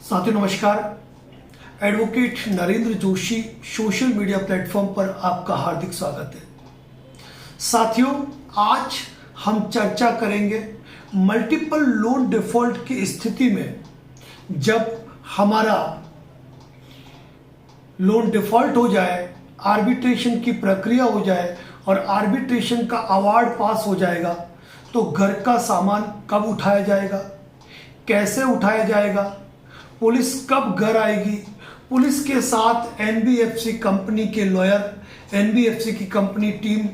साथियों नमस्कार। Advocate Narendra Joshi social media platform पर आपका हार्दिक स्वागत है। साथियों, आज हम चर्चा करेंगे मल्टीपल लोन डिफॉल्ट की स्थिति में जब हमारा लोन डिफॉल्ट हो जाए, आर्बिट्रेशन की प्रक्रिया हो जाए और आर्बिट्रेशन का अवार्ड पास हो जाएगा तो घर का सामान कब उठाया जाएगा, कैसे उठाया जाएगा, पुलिस कब घर आएगी, पुलिस के साथ एनबीएफसी कंपनी के लॉयर, एनबीएफसी की कंपनी टीम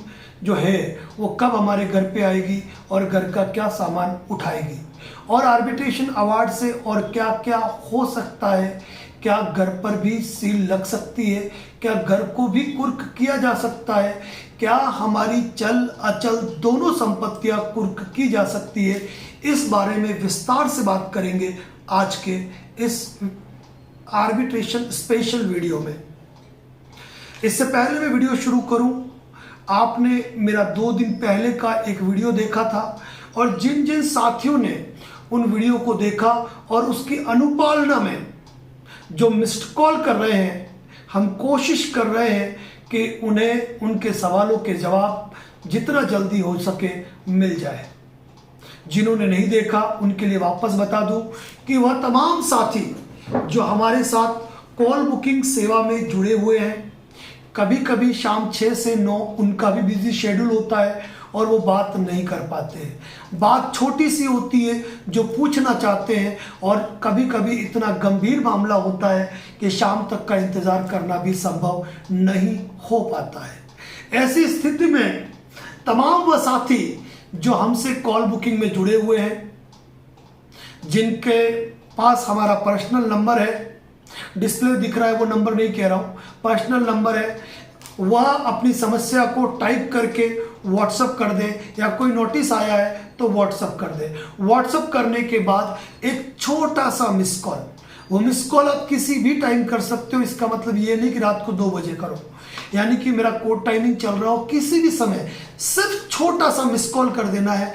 जो है वो कब हमारे घर पे आएगी और घर का क्या सामान उठाएगी, और आर्बिट्रेशन अवार्ड से और क्या क्या हो सकता है। क्या घर पर भी सील लग सकती है, क्या घर को भी कुर्क किया जा सकता है, क्या हमारी चल अचल दोनों संपत्तियां कुर्क की जा सकती है। इस बारे में विस्तार से बात करेंगे आज के इस आर्बिट्रेशन स्पेशल वीडियो में। इससे पहले मैं वीडियो शुरू करूं, आपने मेरा 2 दिन पहले का एक वीडियो देखा था और जिन जिन साथियों ने उन वीडियो को देखा और उसकी अनुपालना में जो मिस्ड कॉल कर रहे हैं, हम कोशिश कर रहे हैं कि उन्हें उनके सवालों के जवाब जितना जल्दी हो सके मिल जाए। जिन्होंने नहीं देखा उनके लिए वापस बता दूं कि वह तमाम साथी जो हमारे साथ कॉल बुकिंग सेवा में जुड़े हुए हैं, कभी कभी शाम 6 से 9 उनका भी बिजी शेड्यूल होता है और वो बात नहीं कर पाते हैं। बात छोटी सी होती है जो पूछना चाहते हैं और कभी कभी इतना गंभीर मामला होता है कि शाम तक का इंतज़ार करना भी संभव नहीं हो पाता है। ऐसी स्थिति में तमाम वह साथी जो हमसे कॉल बुकिंग में जुड़े हुए हैं, जिनके पास हमारा पर्सनल नंबर है, डिस्प्ले दिख रहा है वो नंबर नहीं कह रहा हूँ, पर्सनल नंबर है, वह अपनी समस्या को टाइप करके व्हाट्सअप कर दे या कोई नोटिस आया है तो व्हाट्सअप कर दे। व्हाट्सअप करने के बाद एक छोटा सा मिस कॉल, वो मिस कॉल आप किसी भी टाइम कर सकते हो। इसका मतलब ये नहीं कि रात को 2 बजे करो, यानी कि मेरा कोड टाइमिंग चल रहा हो, किसी भी समय सिर्फ छोटा सा मिस कॉल कर देना है।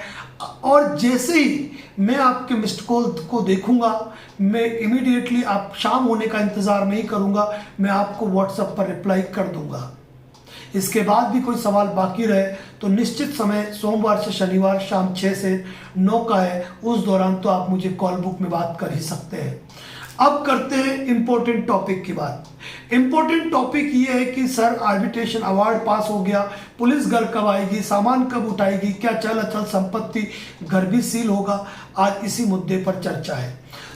और जैसे ही मैं आपके मिस्ड कॉल को देखूंगा, मैं इमीडिएटली, आप शाम होने का इंतजार नहीं करूंगा, मैं आपको व्हाट्सएप पर रिप्लाई कर दूंगा। इसके बाद भी कोई सवाल बाकी रहे तो निश्चित समय सोमवार से शनिवार शाम 6 से 9 का है, उस दौरान तो आप मुझे कॉल बुक में बात कर ही सकते हैं। अब करते हैं इंपॉर्टेंट टॉपिक की बात। इंपॉर्टेंट टॉपिक ये है कि सर आर्बिट्रेशन अवार्ड पास हो गया, पुलिस घर कब आएगी, सामान कब उठाएगी, क्या चल अचल संपत्ति घर भी सील होगा। आज इसी मुद्दे पर चर्चा है।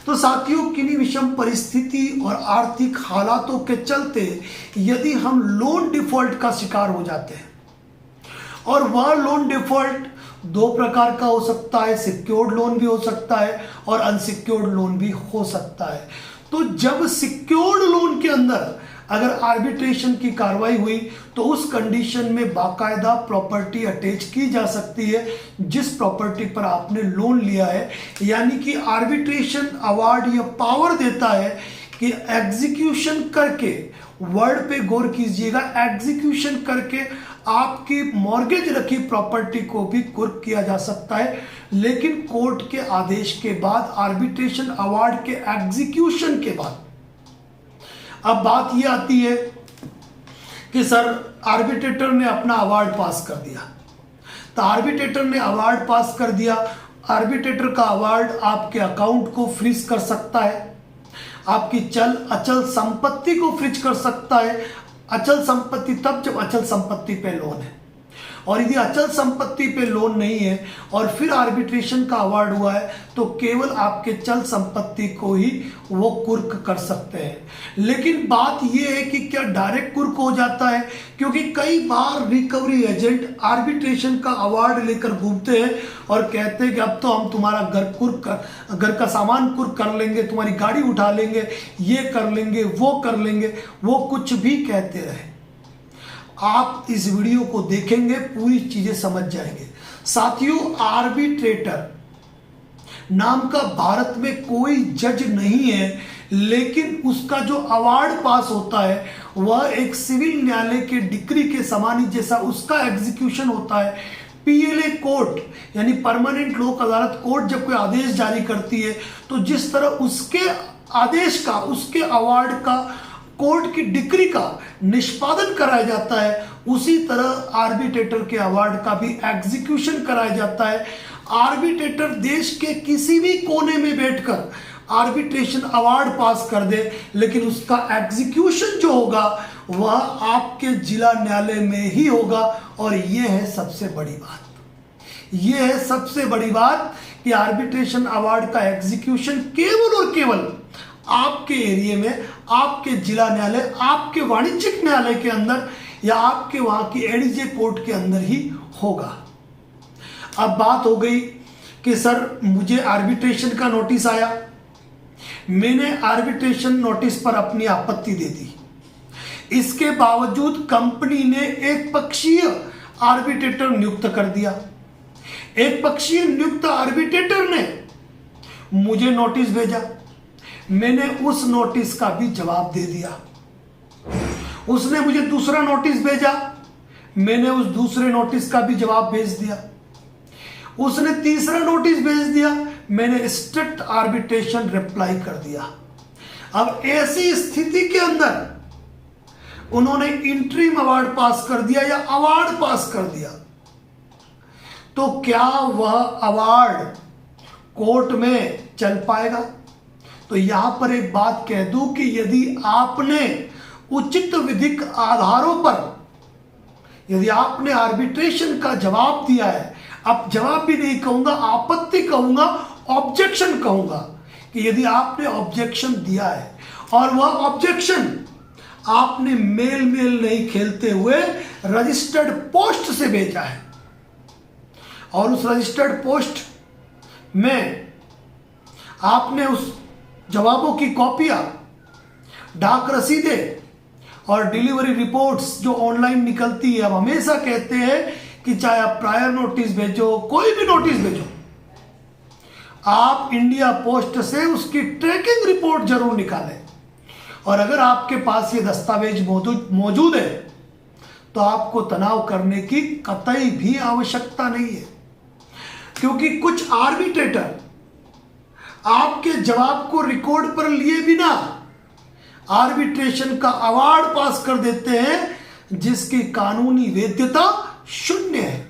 तो साथियों, किन्हीं विषम परिस्थिति और आर्थिक हालातों के चलते यदि हम लोन डिफॉल्ट का शिकार हो जाते हैं, और वह लोन डिफॉल्ट 2 प्रकार का हो सकता है, सिक्योर्ड लोन भी हो सकता है और अनसिक्योर्ड लोन भी हो सकता है। तो जब सिक्योर्ड लोन के अंदर अगर आर्बिट्रेशन की कार्रवाई हुई तो उस कंडीशन में बाकायदा प्रॉपर्टी अटैच की जा सकती है जिस प्रॉपर्टी पर आपने लोन लिया है। यानी कि आर्बिट्रेशन अवार्ड यह पावर देता है कि एग्जीक्यूशन करके, वर्ड पे गौर कीजिएगा, एग्जीक्यूशन करके आपकी मॉर्गेज रखी प्रॉपर्टी को भी कुर्क किया जा सकता है, लेकिन कोर्ट के आदेश के बाद, आर्बिट्रेशन अवार्ड के एग्जीक्यूशन के बाद। अब बात यह आती है कि सर आर्बिट्रेटर ने अपना अवार्ड पास कर दिया, तो आर्बिट्रेटर ने अवार्ड पास कर दिया, आर्बिट्रेटर का अवार्ड आपके अकाउंट को फ्रीज कर सकता है, आपकी चल अचल संपत्ति को फ्रीज कर सकता है। अचल संपत्ति तब जब अचल संपत्ति पे लोन है, और यदि अचल संपत्ति पे लोन नहीं है और फिर आर्बिट्रेशन का अवार्ड हुआ है तो केवल आपके चल संपत्ति को ही वो कुर्क कर सकते हैं। लेकिन बात ये है कि क्या डायरेक्ट कुर्क हो जाता है, क्योंकि कई बार रिकवरी एजेंट आर्बिट्रेशन का अवार्ड लेकर घूमते हैं और कहते हैं कि अब तो हम तुम्हारा घर का सामान कुर्क कर लेंगे, तुम्हारी गाड़ी उठा लेंगे, ये कर लेंगे, वो कुछ भी कहते रहे। आप इस वीडियो को देखेंगे पूरी चीजें समझ जाएंगे। साथियों, आर्बिट्रेटर नाम का भारत में कोई जज नहीं है, लेकिन उसका जो अवार्ड पास होता है वह एक सिविल न्यायालय के डिक्री के समान ही जैसा उसका एग्जीक्यूशन होता है। पीएलए कोर्ट यानी परमानेंट लोक अदालत कोर्ट जब कोई आदेश जारी करती है तो जिस तरह उसके आदेश का, उसके अवार्ड का, कोर्ट की डिक्री का निष्पादन कराया जाता है, उसी तरह आर्बिट्रेटर के अवार्ड का भी एग्जीक्यूशन कराया जाता है। आर्बिट्रेटर देश के किसी भी कोने में बैठकर आर्बिट्रेशन अवार्ड पास कर दे, लेकिन उसका एग्जीक्यूशन जो होगा वह आपके जिला न्यायालय में ही होगा। और यह है सबसे बड़ी बात, यह है सबसे बड़ी बात कि आर्बिट्रेशन अवार्ड का एग्जीक्यूशन केवल और केवल आपके एरिया में, आपके जिला न्यायालय, आपके वाणिज्यिक न्यायालय के अंदर या आपके वहां की एडीजे कोर्ट के अंदर ही होगा। अब बात हो गई कि सर मुझे आर्बिट्रेशन का नोटिस आया, मैंने आर्बिट्रेशन नोटिस पर अपनी आपत्ति दे दी, इसके बावजूद कंपनी ने एक पक्षीय आर्बिट्रेटर नियुक्त कर दिया। एक पक्षीय नियुक्त आर्बिट्रेटर ने मुझे नोटिस भेजा, मैंने उस नोटिस का भी जवाब दे दिया। उसने मुझे दूसरा नोटिस भेजा, मैंने उस दूसरे नोटिस का भी जवाब भेज दिया। उसने तीसरा नोटिस भेज दिया, मैंने स्ट्रिक्ट आर्बिट्रेशन रिप्लाई कर दिया। अब ऐसी स्थिति के अंदर उन्होंने इंटरिम अवार्ड पास कर दिया या अवार्ड पास कर दिया, तो क्या वह अवार्ड कोर्ट में चल पाएगा? तो यहां पर एक बात कह दूं कि यदि आपने उचित विधिक आधारों पर, यदि आपने आर्बिट्रेशन का जवाब दिया है, अब जवाब भी नहीं कहूंगा, आपत्ति कहूंगा, ऑब्जेक्शन कहूंगा, कि यदि आपने ऑब्जेक्शन दिया है और वह ऑब्जेक्शन आपने मेल नहीं खेलते हुए रजिस्टर्ड पोस्ट से भेजा है और उस रजिस्टर्ड पोस्ट में आपने उस जवाबों की कॉपियां, डाक रसीदें और डिलीवरी रिपोर्ट्स जो ऑनलाइन निकलती है, अब हमेशा कहते हैं कि चाहे आप प्रायर नोटिस भेजो, कोई भी नोटिस भेजो, आप इंडिया पोस्ट से उसकी ट्रैकिंग रिपोर्ट जरूर निकालें। और अगर आपके पास ये दस्तावेज मौजूद है तो आपको तनाव करने की कतई भी आवश्यकता नहीं है, क्योंकि कुछ आर्बिट्रेटर आपके जवाब को रिकॉर्ड पर लिए बिना आर्बिट्रेशन का अवार्ड पास कर देते हैं जिसकी कानूनी वैधता शून्य है,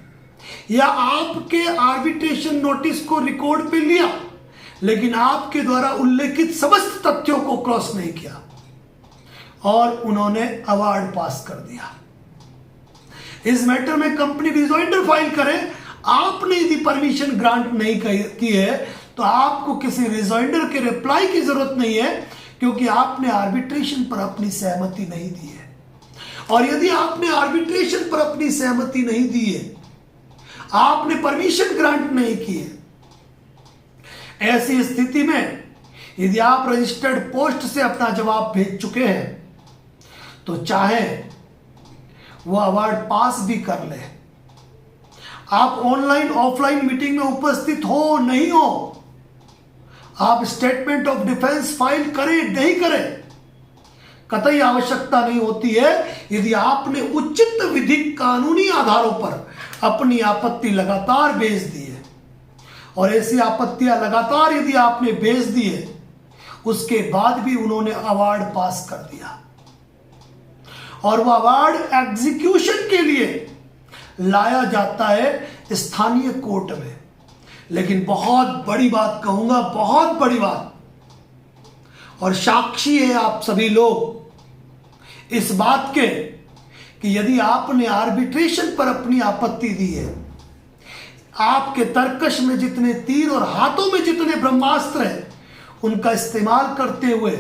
या आपके आर्बिट्रेशन नोटिस को रिकॉर्ड पे लिया लेकिन आपके द्वारा उल्लेखित समस्त तथ्यों को क्रॉस नहीं किया और उन्होंने अवार्ड पास कर दिया। इस मैटर में कंपनी रिजॉइंडर फाइल करे। आपने यदि परमिशन ग्रांट नहीं की है तो आपको किसी रिजॉइंडर के रिप्लाई की जरूरत नहीं है, क्योंकि आपने आर्बिट्रेशन पर अपनी सहमति नहीं दी है। और यदि आपने आर्बिट्रेशन पर अपनी सहमति नहीं दी है, आपने परमिशन ग्रांट नहीं की है, ऐसी स्थिति में यदि आप रजिस्टर्ड पोस्ट से अपना जवाब भेज चुके हैं तो चाहे वो अवार्ड पास भी कर ले, आप ऑनलाइन ऑफलाइन मीटिंग में उपस्थित हो नहीं हो, आप स्टेटमेंट ऑफ डिफेंस फाइल करें नहीं करें, कतई आवश्यकता नहीं होती है। यदि आपने उचित विधिक कानूनी आधारों पर अपनी आपत्ति लगातार भेज दी है और ऐसी आपत्तियां लगातार यदि आपने भेज दी है, उसके बाद भी उन्होंने अवार्ड पास कर दिया और वह अवार्ड एग्जीक्यूशन के लिए लाया जाता है स्थानीय कोर्ट में। लेकिन बहुत बड़ी बात कहूंगा, बहुत बड़ी बात, और साक्षी है आप सभी लोग इस बात के कि यदि आपने आर्बिट्रेशन पर अपनी आपत्ति दी है, आपके तर्कश में जितने तीर और हाथों में जितने ब्रह्मास्त्र हैं उनका इस्तेमाल करते हुए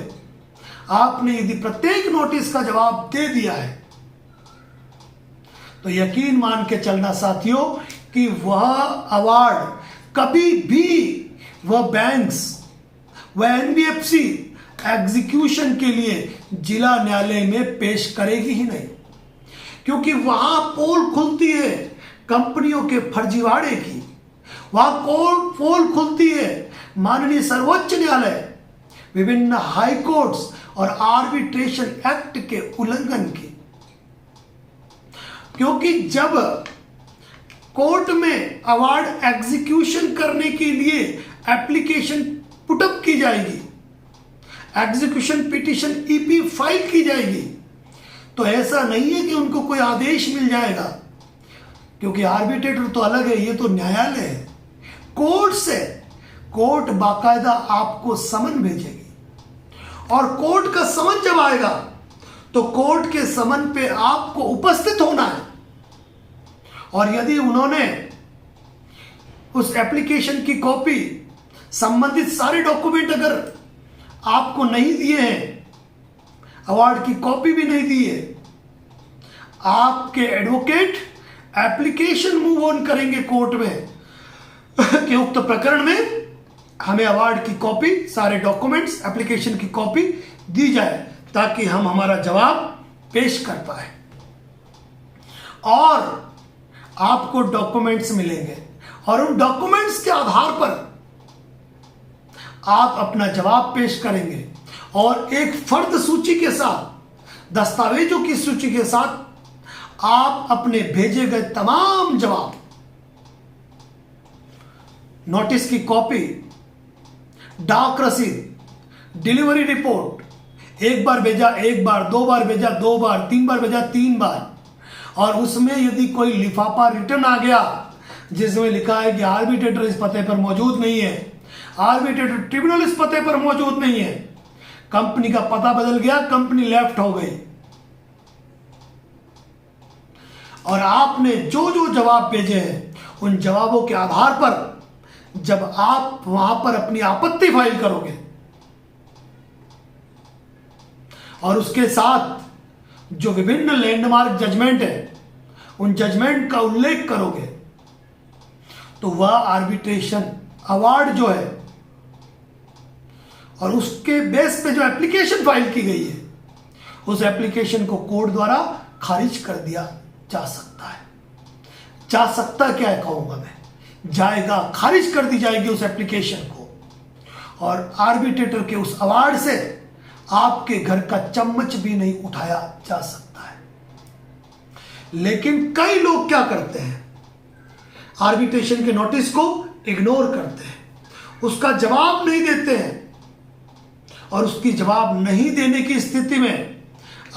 आपने यदि प्रत्येक नोटिस का जवाब दे दिया है तो यकीन मान के चलना साथियों कि वह अवार्ड कभी भी वह बैंक्स, वह एनबीएफसी एग्जीक्यूशन के लिए जिला न्यायालय में पेश करेगी ही नहीं, क्योंकि वहां पोल खुलती है कंपनियों के फर्जीवाड़े की, वहां पोल खुलती है माननीय सर्वोच्च न्यायालय, विभिन्न हाई कोर्ट्स और आर्बिट्रेशन एक्ट के उल्लंघन की। क्योंकि जब कोर्ट में अवार्ड एग्जीक्यूशन करने के लिए एप्लीकेशन पुटअप की जाएगी, एग्जीक्यूशन पिटीशन ईपी फाइल की जाएगी। तो ऐसा नहीं है कि उनको कोई आदेश मिल जाएगा, क्योंकि आर्बिट्रेटर तो अलग है, ये तो न्यायालय है, कोर्ट से। कोर्ट बाकायदा आपको समन भेजेगी, और कोर्ट का समन जब आएगा तो कोर्ट के समन पे आपको उपस्थित होना है। और यदि उन्होंने उस एप्लीकेशन की कॉपी, संबंधित सारे डॉक्यूमेंट अगर आपको नहीं दिए हैं, अवार्ड की कॉपी भी नहीं दी है, आपके एडवोकेट एप्लीकेशन मूव ऑन करेंगे कोर्ट में कि उक्त प्रकरण में हमें अवार्ड की कॉपी, सारे डॉक्यूमेंट्स, एप्लीकेशन की कॉपी दी जाए, ताकि हम हमारा जवाब पेश कर पाए। और आपको डॉक्यूमेंट्स मिलेंगे, और उन डॉक्यूमेंट्स के आधार पर आप अपना जवाब पेश करेंगे, और एक फर्द सूची के साथ, दस्तावेजों की सूची के साथ आप अपने भेजे गए तमाम जवाब, नोटिस की कॉपी, डाक रसीद, डिलीवरी रिपोर्ट, एक बार भेजा एक बार, दो बार भेजा दो बार, तीन बार भेजा तीन बार, और उसमें यदि कोई लिफाफा रिटर्न आ गया जिसमें लिखा है कि आर्बिट्रेटर इस पते पर मौजूद नहीं है, आर्बिट्रेटर ट्रिब्यूनल इस पते पर मौजूद नहीं है, कंपनी का पता बदल गया, कंपनी लेफ्ट हो गई, और आपने जो जो जवाब भेजे हैं उन जवाबों के आधार पर जब आप वहां पर अपनी आपत्ति फाइल करोगे और उसके साथ जो विभिन्न लैंडमार्क जजमेंट है उन जजमेंट का उल्लेख करोगे, तो वह आर्बिट्रेशन अवार्ड जो है और उसके बेस पे जो एप्लीकेशन फाइल की गई है उस एप्लीकेशन को कोर्ट द्वारा खारिज कर दिया जा सकता है। जा सकता क्या है कहूंगा मैं, जाएगा, खारिज कर दी जाएगी उस एप्लीकेशन को, और आर्बिट्रेटर के उस अवार्ड से आपके घर का चम्मच भी नहीं उठाया जा सकता है। लेकिन कई लोग क्या करते हैं, आर्बिट्रेशन के नोटिस को इग्नोर करते हैं, उसका जवाब नहीं देते हैं, और उसकी जवाब नहीं देने की स्थिति में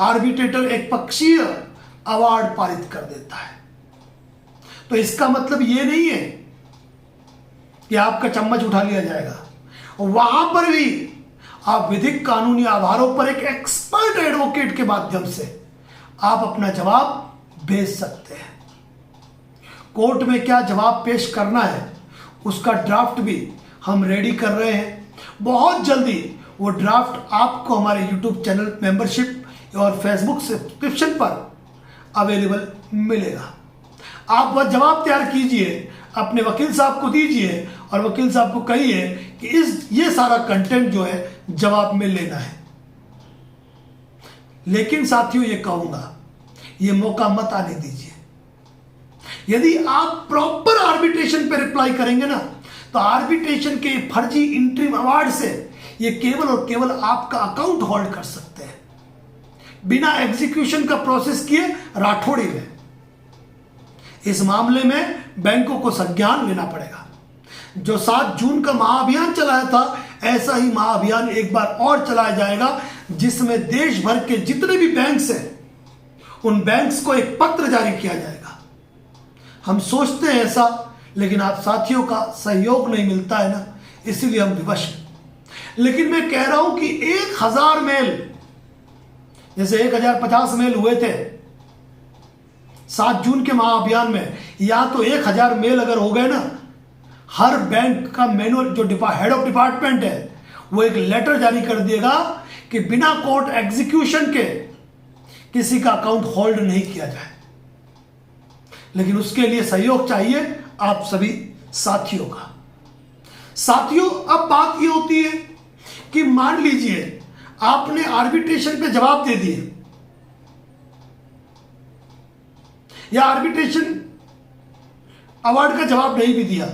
आर्बिट्रेटर एक पक्षीय अवार्ड पारित कर देता है। तो इसका मतलब यह नहीं है कि आपका चम्मच उठा लिया जाएगा, वहां पर भी आप विधिक कानूनी आधारों पर एक एक्सपर्ट एडवोकेट के माध्यम से आप अपना जवाब भेज सकते हैं। कोर्ट में क्या जवाब पेश करना है उसका ड्राफ्ट भी हम रेडी कर रहे हैं। बहुत जल्दी वो ड्राफ्ट आपको हमारे यूट्यूब चैनल मेंबरशिप और फेसबुक सब्सक्रिप्शन पर अवेलेबल मिलेगा। आप वह जवाब तैयार कीजिए, अपने वकील साहब को दीजिए, और वकील साहब को कहिए कि ये सारा कंटेंट जो है जवाब में लेना है। लेकिन साथियों ये कहूंगा, ये मौका मत आने दीजिए। यदि आप प्रॉपर आर्बिट्रेशन पे रिप्लाई करेंगे ना, तो आर्बिट्रेशन के फर्जी इंटरिम अवार्ड से ये केवल और केवल आपका अकाउंट होल्ड कर सकते हैं, बिना एग्जीक्यूशन का प्रोसेस किए राठौड़ी में। इस मामले में बैंकों को संज्ञान लेना पड़ेगा। जो 7 जून का महाअभियान चलाया था, ऐसा ही महाअभियान एक बार और चलाया जाएगा, जिसमें देश भर के जितने भी बैंक्स हैं उन बैंक्स को एक पत्र जारी किया जाएगा। हम सोचते हैं ऐसा, लेकिन आप साथियों का सहयोग नहीं मिलता है ना, इसीलिए हम विवश हैं। लेकिन मैं कह रहा हूं कि 1000 मेल, जैसे 1050 मेल हुए थे 7 जून के महाअभियान में, या तो 1000 मेल अगर हो गए ना, हर बैंक का मैनुअल जो हेड ऑफ डिपार्टमेंट है वो एक लेटर जारी कर देगा कि बिना कोर्ट एग्जीक्यूशन के किसी का अकाउंट होल्ड नहीं किया जाए। लेकिन उसके लिए सहयोग चाहिए आप सभी साथियों का। साथियों, अब बात ये होती है कि मान लीजिए आपने आर्बिट्रेशन पे जवाब दे दिए, या आर्बिट्रेशन अवार्ड का जवाब नहीं भी दिया,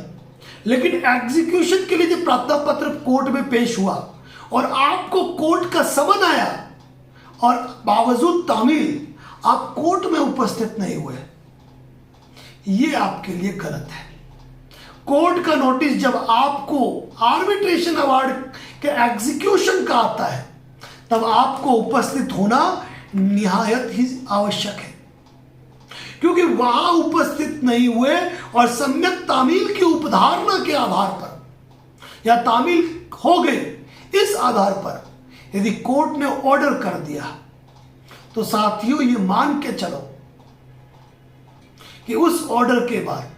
लेकिन एग्जीक्यूशन के लिए जब प्रार्थना पत्र कोर्ट में पेश हुआ और आपको कोर्ट का समन आया और बावजूद तामील आप कोर्ट में उपस्थित नहीं हुए, ये आपके लिए गलत है। कोर्ट का नोटिस जब आपको आर्बिट्रेशन अवार्ड कि एग्जीक्यूशन का आता है, तब आपको उपस्थित होना निहायत ही आवश्यक है। क्योंकि वहां उपस्थित नहीं हुए और सम्यक तामील की उपधारणा के आधार पर या तामील हो गई, इस आधार पर यदि कोर्ट ने ऑर्डर कर दिया तो साथियों ये मान के चलो कि उस ऑर्डर के बाद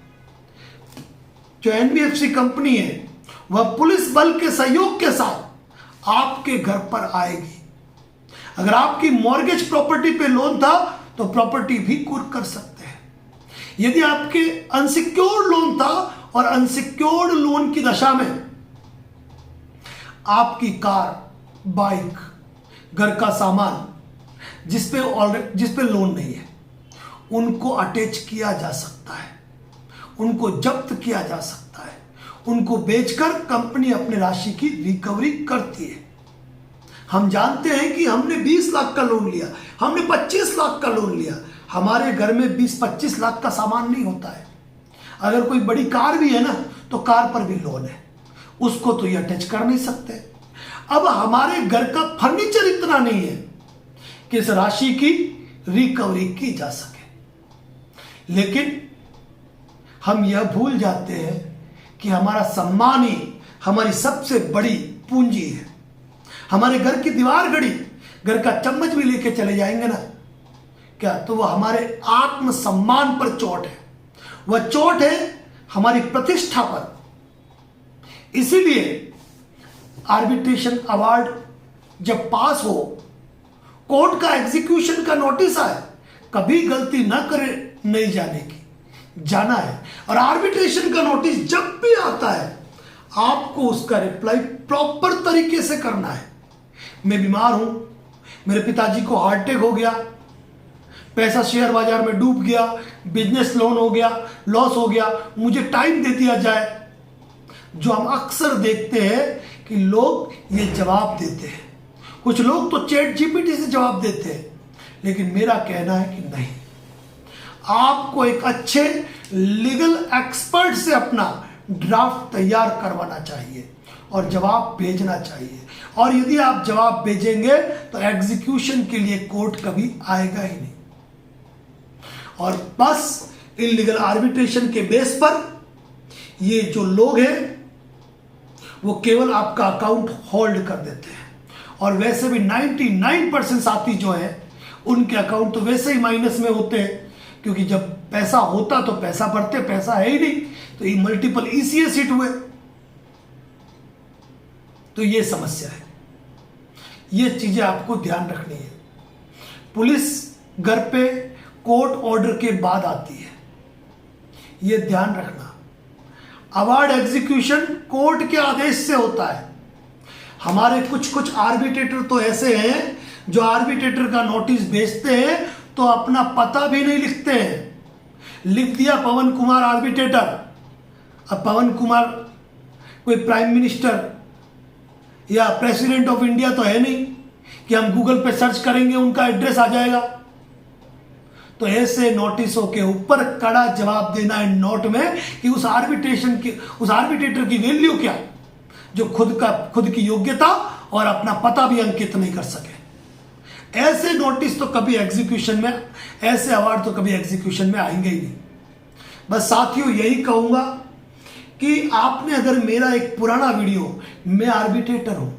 जो एनबीएफसी कंपनी है वह पुलिस बल के सहयोग के साथ आपके घर पर आएगी। अगर आपकी मॉर्गेज प्रॉपर्टी पे लोन था तो प्रॉपर्टी भी कुर्क कर सकते हैं। यदि आपके अनसिक्योर्ड लोन था और अनसिक्योर्ड लोन की दशा में आपकी कार, बाइक, घर का सामान जिस पे लोन नहीं है, उनको अटैच किया जा सकता है, उनको जब्त किया जा सकता है, उनको बेचकर कंपनी अपने राशि की रिकवरी करती है। हम जानते हैं कि हमने 20 लाख का लोन लिया, हमने 25 लाख का लोन लिया, हमारे घर में 20-25 लाख का सामान नहीं होता है। अगर कोई बड़ी कार भी है ना तो कार पर भी लोन है, उसको तो ये अटैच कर नहीं सकते। अब हमारे घर का फर्नीचर इतना नहीं है कि इस राशि की रिकवरी की जा सके, लेकिन हम यह भूल जाते हैं कि हमारा सम्मान ही हमारी सबसे बड़ी पूंजी है। हमारे घर की दीवार घड़ी, घर का चम्मच भी लेके चले जाएंगे ना क्या, तो वह हमारे आत्मसम्मान पर चोट है, वह चोट है हमारी प्रतिष्ठा पर। इसीलिए आर्बिट्रेशन अवार्ड जब पास हो, कोर्ट का एग्जीक्यूशन का नोटिस आए, कभी गलती ना करे नहीं जाने की, जाना है। और आर्बिट्रेशन का नोटिस जब भी आता है आपको उसका रिप्लाई प्रॉपर तरीके से करना है। मैं बीमार हूं, मेरे पिताजी को हार्ट अटैक हो गया, पैसा शेयर बाजार में डूब गया, बिजनेस लोन हो गया, लॉस हो गया, मुझे टाइम दे दिया जाए। जो हम अक्सर देखते हैं कि लोग ये जवाब देते हैं, कुछ लोग तो चैट जीपीटी से जवाब देते हैं, लेकिन मेरा कहना है कि नहीं, आपको एक अच्छे लीगल एक्सपर्ट से अपना ड्राफ्ट तैयार करवाना चाहिए और जवाब भेजना चाहिए। और यदि आप जवाब भेजेंगे तो एग्जीक्यूशन के लिए कोर्ट कभी आएगा ही नहीं। और बस इल्लीगल आर्बिट्रेशन के बेस पर ये जो लोग हैं वो केवल आपका अकाउंट होल्ड कर देते हैं, और वैसे भी 99% साथी जो है उनके अकाउंट तो वैसे ही माइनस में होते हैं, क्योंकि जब पैसा होता तो पैसा भरते, पैसा है ही नहीं तो ये मल्टीपल ईसीएस हिट हुए। तो ये समस्या है, ये चीजें आपको ध्यान रखनी है। पुलिस घर पे कोर्ट ऑर्डर के बाद आती है, ये ध्यान रखना। अवार्ड एग्जीक्यूशन कोर्ट के आदेश से होता है। हमारे कुछ आर्बिट्रेटर तो ऐसे हैं जो आर्बिट्रेटर का नोटिस भेजते हैं तो अपना पता भी नहीं लिखते हैं, लिख दिया पवन कुमार आर्बिट्रेटर। अब पवन कुमार कोई प्राइम मिनिस्टर या प्रेसिडेंट ऑफ इंडिया तो है नहीं कि हम गूगल पे सर्च करेंगे उनका एड्रेस आ जाएगा। तो ऐसे नोटिसों के ऊपर कड़ा जवाब देना है नोट में कि उस आर्बिट्रेटर की वैल्यू क्या, जो खुद की योग्यता और अपना पता भी अंकित नहीं कर सके। ऐसे नोटिस तो कभी एग्जीक्यूशन में, ऐसे अवार्ड तो कभी एग्जीक्यूशन में आएंगे ही नहीं। बस साथियों यही कहूंगा कि आपने अगर मेरा एक पुराना वीडियो, मैं आर्बिट्रेटर हूं,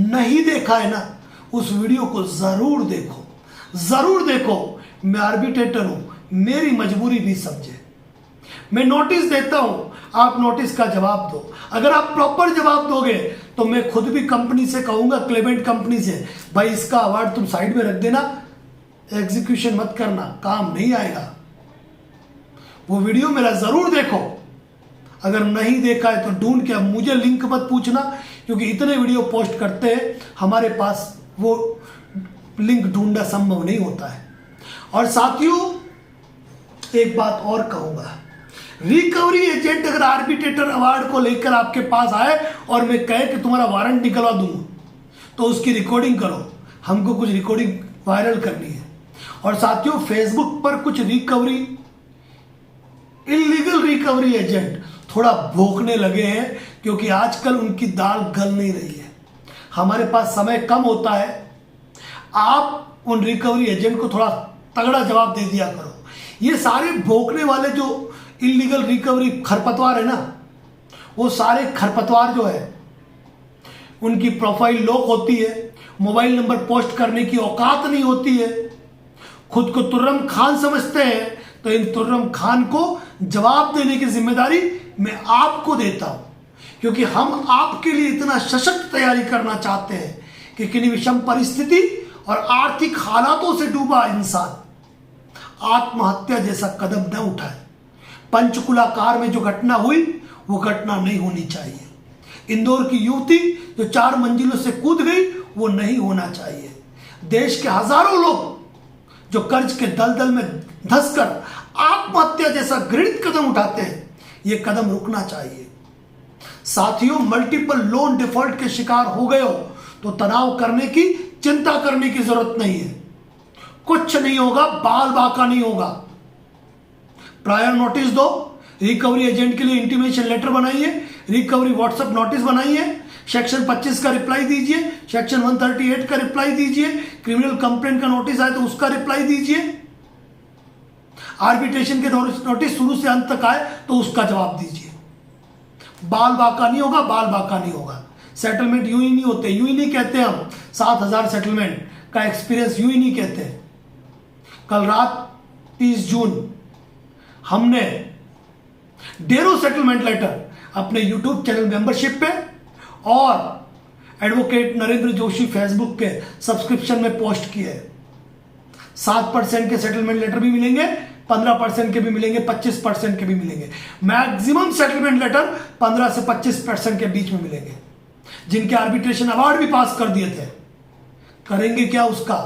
नहीं देखा है ना, उस वीडियो को जरूर देखो, जरूर देखो। मैं आर्बिट्रेटर हूं, मेरी मजबूरी भी समझे। मैं नोटिस देता हूं, आप नोटिस का जवाब दो। अगर आप प्रॉपर जवाब दोगे तो मैं खुद भी कंपनी से कहूंगा, क्लेमेंट कंपनी से, भाई इसका अवार्ड तुम साइड में रख देना, एग्जीक्यूशन मत करना, काम नहीं आएगा। वो वीडियो मेरा जरूर देखो। अगर नहीं देखा है तो ढूंढ के, मुझे लिंक मत पूछना क्योंकि इतने वीडियो पोस्ट करते हैं, हमारे पास वो लिंक ढूंढना संभव नहीं होता है। और साथियों एक बात और कहूंगा, रिकवरी एजेंट अगर आर्बिट्रेटर अवार्ड को लेकर आपके पास आए और मैं कहे कि तुम्हारा वारंट निकलवा दूंगा, तो उसकी रिकॉर्डिंग करो, हमको कुछ रिकॉर्डिंग वायरल करनी है। और साथियों फेसबुक पर कुछ रिकवरी, इलीगल रिकवरी एजेंट थोड़ा भौंकने लगे हैं क्योंकि आजकल उनकी दाल गल नहीं रही है। हमारे पास समय कम होता है, आप उन रिकवरी एजेंट को थोड़ा तगड़ा जवाब दे दिया करो। ये सारे भोंकने वाले जो इलीगल रिकवरी खरपतवार है ना, वो सारे खरपतवार जो है उनकी प्रोफाइल लॉक होती है, मोबाइल नंबर पोस्ट करने की औकात नहीं होती है, खुद को तुर्रम खान समझते हैं। तो इन तुर्रम खान को जवाब देने की जिम्मेदारी मैं आपको देता हूं, क्योंकि हम आपके लिए इतना सशक्त तैयारी करना चाहते हैं कि किन्हीं विषम परिस्थिति और आर्थिक हालातों से डूबा इंसान आत्महत्या जैसा कदम न उठाए। पंचकुला कार में जो घटना हुई वो घटना नहीं होनी चाहिए। इंदौर की युवती जो 4 मंजिलों से कूद गई वो नहीं होना चाहिए। देश के हजारों लोग जो कर्ज के दलदल में धंसकर आत्महत्या जैसा घृणित कदम उठाते हैं, ये कदम रुकना चाहिए। साथियों, मल्टीपल लोन डिफॉल्ट के शिकार हो गए हो तो तनाव करने की, चिंता करने की जरूरत नहीं है। कुछ नहीं होगा, बाल बाका नहीं होगा। प्रायर नोटिस दो, रिकवरी एजेंट के लिए इंटीमेशन लेटर बनाइए, रिकवरी व्हाट्सएप नोटिस बनाइए, सेक्शन 25 का रिप्लाई दीजिए, सेक्शन 138 का रिप्लाई दीजिए, क्रिमिनल कंप्लेंट का नोटिस आए तो उसका रिप्लाई दीजिए, आर्बिट्रेशन के नोटिस शुरू से अंत तक आए तो उसका जवाब दीजिए। बाल बाका नहीं होगा, बाल बाका नहीं होगा। सेटलमेंट यूं ही नहीं होते, यूं ही नहीं कहते हम 7000 सेटलमेंट का एक्सपीरियंस यूं ही नहीं कहते। कल रात 30 जून हमने डेरो सेटलमेंट लेटर अपने यूट्यूब चैनल मेंबरशिप पे और एडवोकेट नरेंद्र जोशी फेसबुक के सब्सक्रिप्शन में पोस्ट किए। 7% के सेटलमेंट लेटर भी मिलेंगे, 15% के भी मिलेंगे, 25% के भी मिलेंगे। मैक्सिमम सेटलमेंट लेटर 15 से 25% के बीच में मिलेंगे। जिनके आर्बिट्रेशन अवार्ड भी पास कर दिए थे, करेंगे क्या उसका,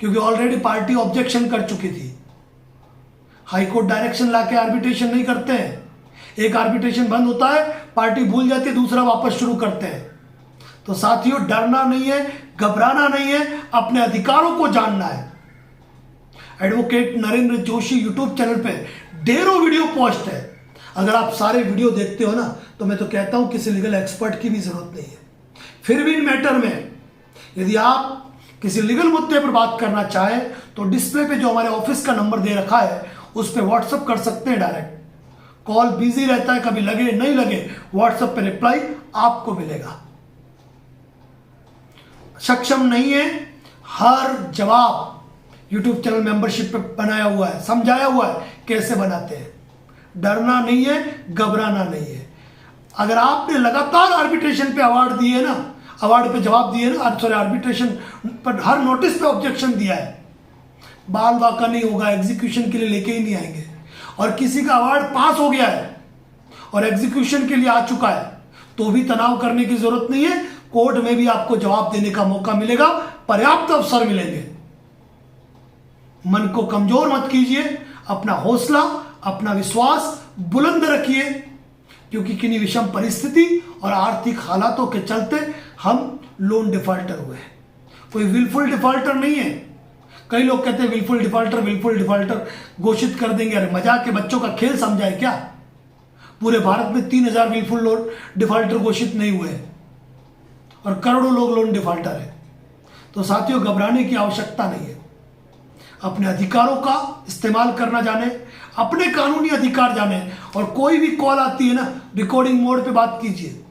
क्योंकि ऑलरेडी पार्टी ऑब्जेक्शन कर चुकी थी। हाईकोर्ट डायरेक्शन लाके आर्बिट्रेशन नहीं करते हैं। एक आर्बिट्रेशन बंद होता है, पार्टी भूल जाती है, दूसरा वापस शुरू करते हैं। तो साथियों, डरना नहीं है, घबराना नहीं है, अपने अधिकारों को जानना है। Advocate Narendra Joshi YouTube channel पे ढेरों वीडियो पोस्ट है। अगर आप सारे वीडियो देखते हो ना, तो मैं तो कहता हूं किसी लीगल एक्सपर्ट की भी जरूरत नहीं है। फिर भी इन मैटर में यदि आप किसी लीगल मुद्दे पर बात करना चाहें तो डिस्प्ले पे जो हमारे ऑफिस का नंबर दे रखा है उस पर व्हाट्सअप कर सकते हैं डायरेक्ट। कॉल बिजी रहता है, कभी लगे नहीं लगे, व्हाट्सएप पे रिप्लाई आपको मिलेगा। सक्षम नहीं है, हर जवाब यूट्यूब चैनल मेंबरशिप पे बनाया हुआ है, समझाया हुआ है कैसे बनाते हैं। डरना नहीं है, घबराना नहीं है। अगर आपने लगातार आर्बिट्रेशन पे अवार्ड दिए ना, अवार्ड पे जवाब दिए ना, सॉरी आर्बिट्रेशन पर हर नोटिस पे ऑब्जेक्शन दिया है, बाल बाका नहीं होगा, एग्जीक्यूशन के लिए लेके ही नहीं आएंगे। और किसी का अवार्ड पास हो गया है और एग्जीक्यूशन के लिए आ चुका है तो भी तनाव करने की जरूरत नहीं है। कोर्ट में भी आपको जवाब देने का मौका मिलेगा, पर्याप्त अवसर मिलेंगे। मन को कमजोर मत कीजिए, अपना हौसला, अपना विश्वास बुलंद रखिए, क्योंकि किन्हीं विषम परिस्थिति और आर्थिक हालातों के चलते हम लोन डिफॉल्टर हुए हैं। कोई विलफुल डिफॉल्टर नहीं है। कई लोग कहते हैं विलफुल डिफॉल्टर घोषित कर देंगे। अरे मजाक के बच्चों का खेल समझाए क्या? पूरे भारत में 3000 विलफुल लोन डिफॉल्टर घोषित नहीं हुए और करोड़ों लोग लोन डिफॉल्टर है। तो साथियों, घबराने की आवश्यकता नहीं है। अपने अधिकारों का इस्तेमाल करना जाने, अपने कानूनी अधिकार जाने। और कोई भी कॉल आती है ना, रिकॉर्डिंग मोड पे बात कीजिए।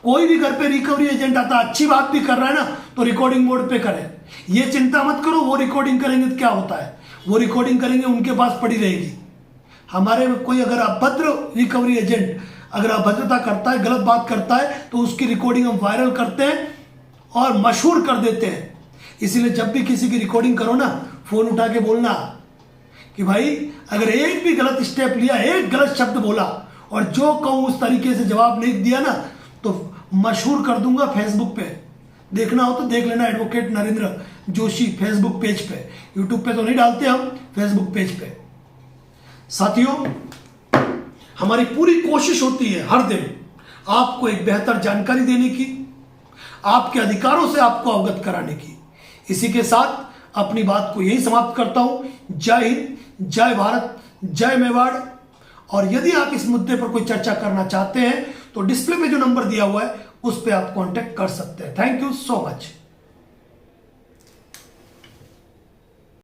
कोई भी घर पे रिकवरी एजेंट आता है, अच्छी बात भी कर रहा है ना, तो रिकॉर्डिंग मोड पे करें। ये चिंता मत करो वो रिकॉर्डिंग करेंगे तो क्या होता है, वो रिकॉर्डिंग करेंगे उनके पास पड़ी रहेगी। हमारे में कोई अगर अभद्र रिकवरी एजेंट अगर अभद्रता करता है, गलत बात करता है, तो उसकी रिकॉर्डिंग हम वायरल करते हैं और मशहूर कर देते हैं। इसीलिए जब भी किसी की रिकॉर्डिंग करो ना, फोन उठा के बोलना कि भाई अगर एक भी गलत स्टेप लिया, एक गलत शब्द बोला और जो कहूं उस तरीके से जवाब नहीं दिया ना, तो मशहूर कर दूंगा फेसबुक पे। देखना हो तो देख लेना, advocate Narendra Joshi Facebook page पे। यूट्यूब पे तो नहीं डालते हम, फेसबुक पेज पे। साथियों, हमारी पूरी कोशिश होती है हर दिन आपको एक बेहतर जानकारी देने की, आपके अधिकारों से आपको अवगत कराने की। इसी के साथ अपनी बात को यही समाप्त करता हूं। जय हिंद, जय भारत, जय मेवाड़। और यदि आप इस मुद्दे पर कोई चर्चा करना चाहते हैं तो डिस्प्ले पे जो नंबर दिया हुआ है उस पर आप कांटेक्ट कर सकते हैं। Thank you so much.